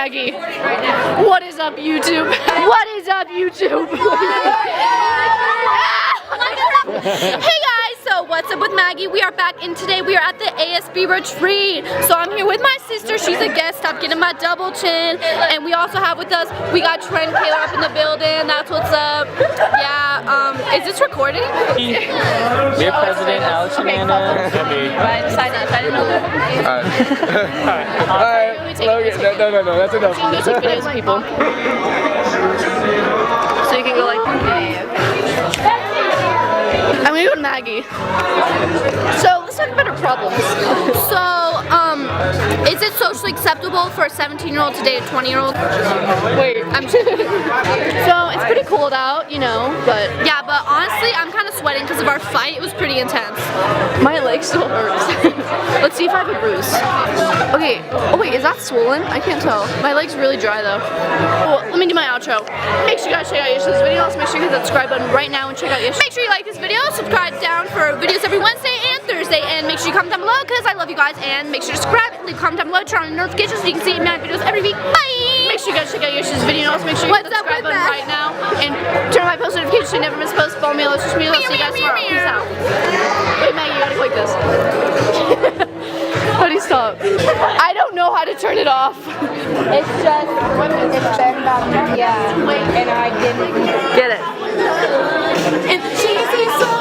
Maggie. What is up, YouTube? What is up, YouTube? Hey guys, so what's up with Maggie? We are back, and today we are at the ASB retreat. So I'm here with my sister. She's a guest. Stop getting my double chin. And we also have with us, we got Trent Taylor up in the building. That's what's up. Yeah. Is this recording? We're President Alex Hernandez. I decided if I didn't know that. Alright. No, that's enough. You can go take videos of people. So you can go like, I'm gonna go to Maggie. So let's talk about her problems. So, is it socially acceptable for a 17-year-old to date a 20-year-old? Wait, I'm So it's pretty cold out, you know, but yeah, but honestly, I'm kind of sweating because of our fight. It was pretty intense. My leg still hurts. Let's see if I have a bruise. Okay. Oh wait, is that swollen? I can't tell. My leg's really dry though. Oh, let me do my outro. Make sure you guys check out Yesha's video. Also, make sure you hit that subscribe button right now and check out Yesha. Make sure you like this video. Subscribe down for videos every Wednesday and Thursday, and make sure you comment down below because I love you guys, and make sure to subscribe, leave a comment down below, turn on notifications so you can see my videos every week. Bye! Make sure you guys check out Yoshi's video, and also make sure you hit the subscribe button right now and turn on my post notifications so you never miss posts. Follow me on social media. I'll see you guys tomorrow. Peace out. Wait, Maggie, you gotta go like this. How do you stop? I don't know how to turn it off. It's just, it's been about, yeah, and I didn't get it. And the cheesy soul.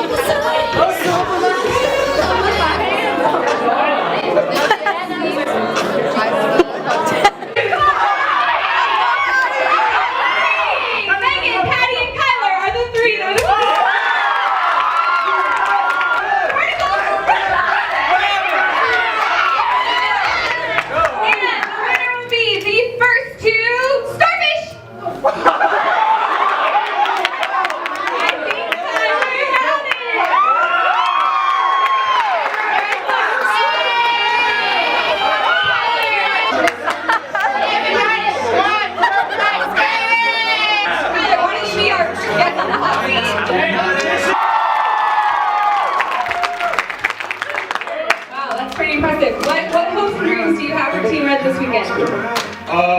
What hopes and dreams do you have for Team Red this weekend?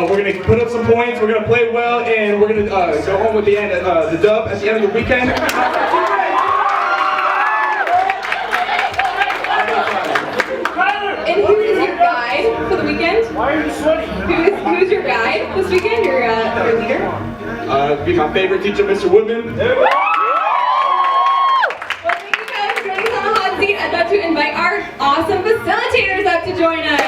We're going to put up some points, we're going to play well, and we're going to go home with the dub at the end of the weekend. And who is your guide for the weekend? Why are you sweating? Who is your guide this weekend? Your leader? Be my favorite teacher, Mr. Woodman. Well, thank you guys for joining us on the hot seat. I'd love to invite our awesome facilitators up to join us.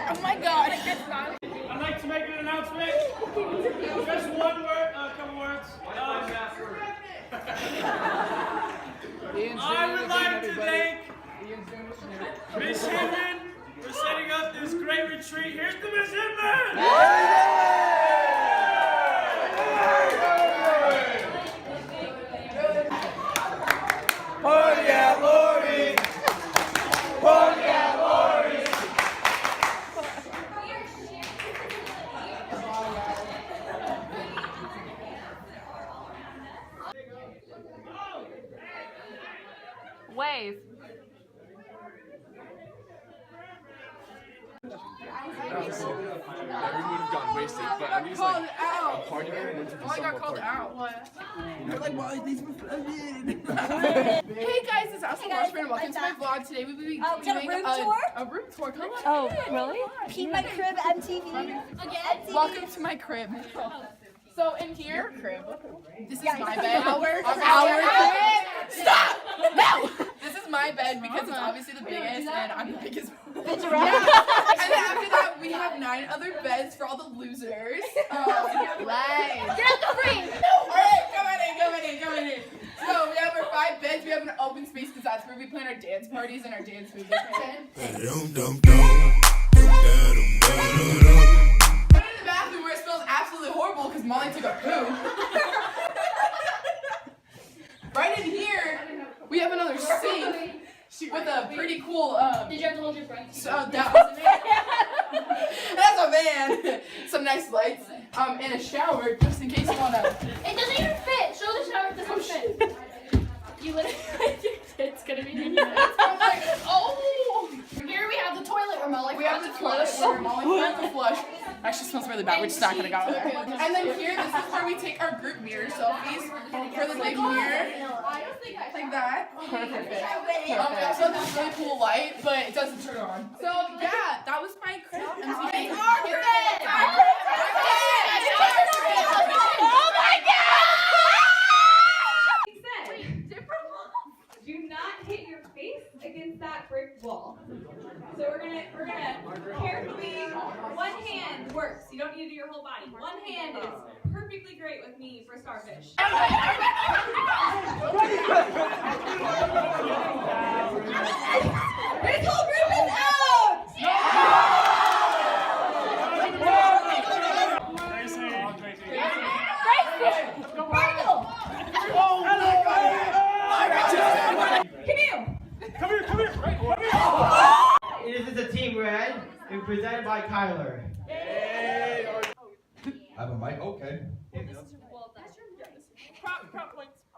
Oh my god. I'd like to make an announcement. Just one word, a couple words. I would like to thank Miss Hinman for setting up this great retreat. Here's to Miss Hinman! Party at Lori's! Party at Lori's! Wave. Everyone would have gotten wasted, but at least like a party man went to the summer party. They're like, why these were flooded? Hey guys, it's Austin Washburn and welcome to my vlog. Today we will be doing a room tour? A room tour. Come on. Oh, really? Pee My Crib MTV. Again? Welcome to my crib. So in here, this is my bed. Our crib. Stop! No! This is my bed because it's obviously the biggest and I'm the biggest. Yeah. And then after that, we have 9 other beds for all the losers. Get out the ring! Alright, come on in. So we have our 5 beds, we have an open space because that's where we plan our dance parties and our dance movies. Put it in the bathroom where it smells absolutely horrible because Molly took a poo. Right in here, we have another sink with a So that was a man. That's a man. Some nice lights. And a shower, just in case you wanna. It doesn't even fit. Show the shower. It doesn't fit. You literally, it's gonna be in your mouth. Oh! Here we have the toilet where Molly We have the toilet where Molly forgot to flush. Actually smells really bad. We're just not gonna go with it. And then here, this is where we take our group mirror selfies for the big mirror. Like that. Perfect. We also have this really cool light, but it doesn't turn on. So yeah, that was my credit. Oh my God! He said, do not hit your face against that brick wall. So we're gonna carefully, one hand works. You don't need to do your whole body. One hand is perfectly great with me for starfish. This whole group is out! This is a team red and presented by Kyler. I have a mic? Okay.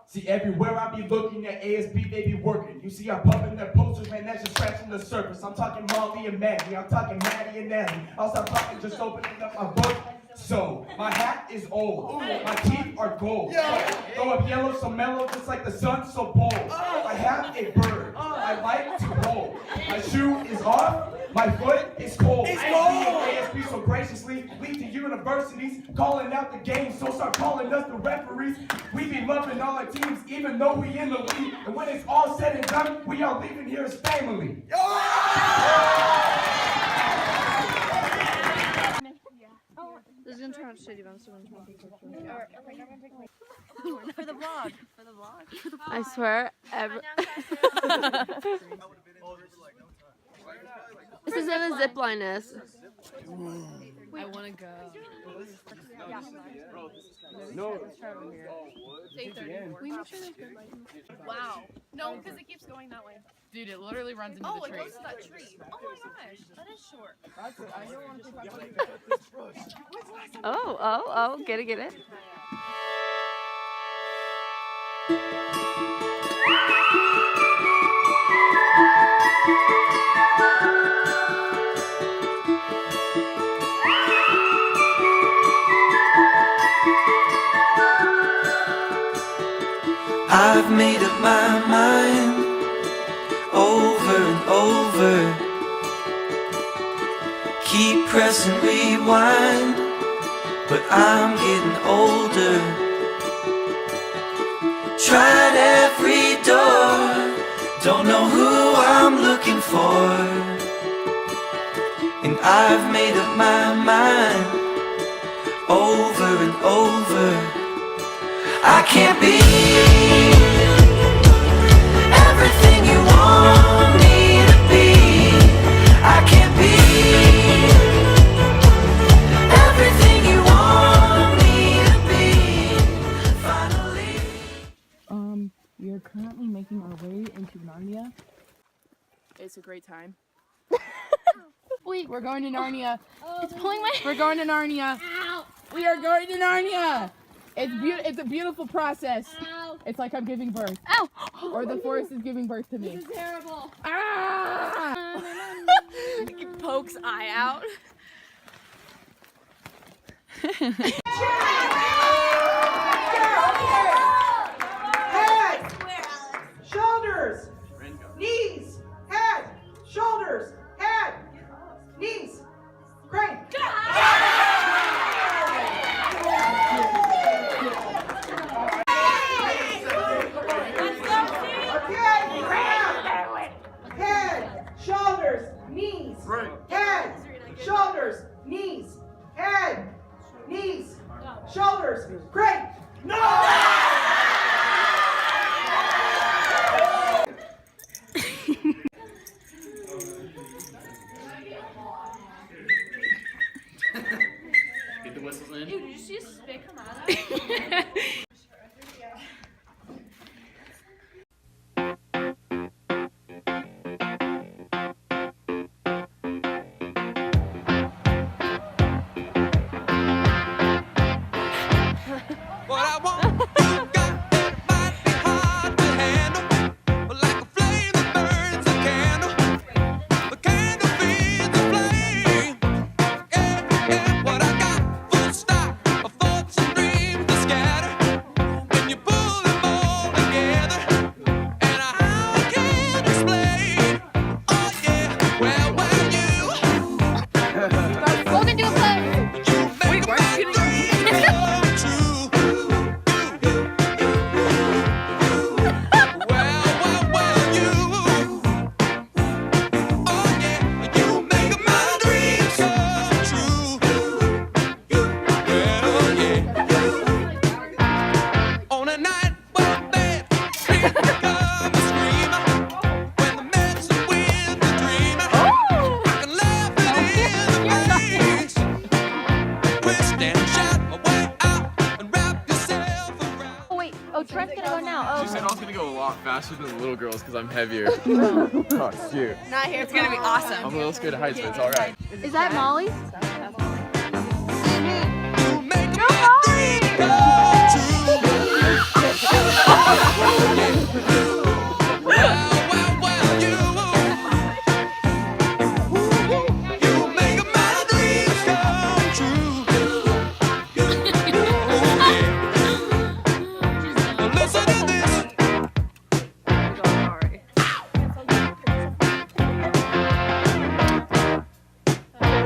See, everywhere I be looking at ASB, they be working. You see, I'm pumping their posters, man, that's just scratching the surface. I'm talking Molly and Maggie, I'm talking Maddie and Nelly. I'll start talking, just opening up my book. So, my hat is old, my teeth are gold. Throw up yellow, so mellow, just like the sun, so bold. I have a bird, I like to roll. My shoe is off, my foot is cold. ASB so graciously lead to universities, calling out the game, so start calling us the referees. We be loving all our teams, even though we in the league. And when it's all said and done, we are leaving here as family. This is gonna turn out shitty, but I'm still gonna try to pick For the vlog. I swear, this is in a zip line. I want to go. No. Wow. No, because it keeps going that way. Dude, it literally runs into the tree. Oh, it goes to that tree. Oh my gosh, that is short. Oh, get it. I've made up my mind over and over. Keep pressing rewind, but I'm getting older. Tried every door, don't know who I'm looking for. And I've made up my mind over and over. I can't be everything you want me to be. I can't be everything you want me to be. Finally. We are currently making our way into Narnia. It's a great time. Wait, We're going to Narnia. it's pulling my. We're going to Narnia. Ow! We are going to Narnia. It's a beautiful process. Ow! It's like I'm giving birth. Ow! Or the forest is giving birth to me. This is terrible. Ah! He pokes eye out. Head, shoulders, knees, head, shoulders, head, knees. Great. Head, shoulders, knees, head, shoulders, knees, head, knees, shoulders. Great. Get the whistles in. Dude, did you see a spit come out of it? friend's gonna go now. She said I was gonna go a lot faster than the little girls because I'm heavier. Oh, shoot. Not here. It's gonna be awesome. I'm a little scared of heights, but it's alright. Is that Molly?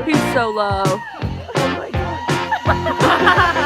He's so low. Oh my god.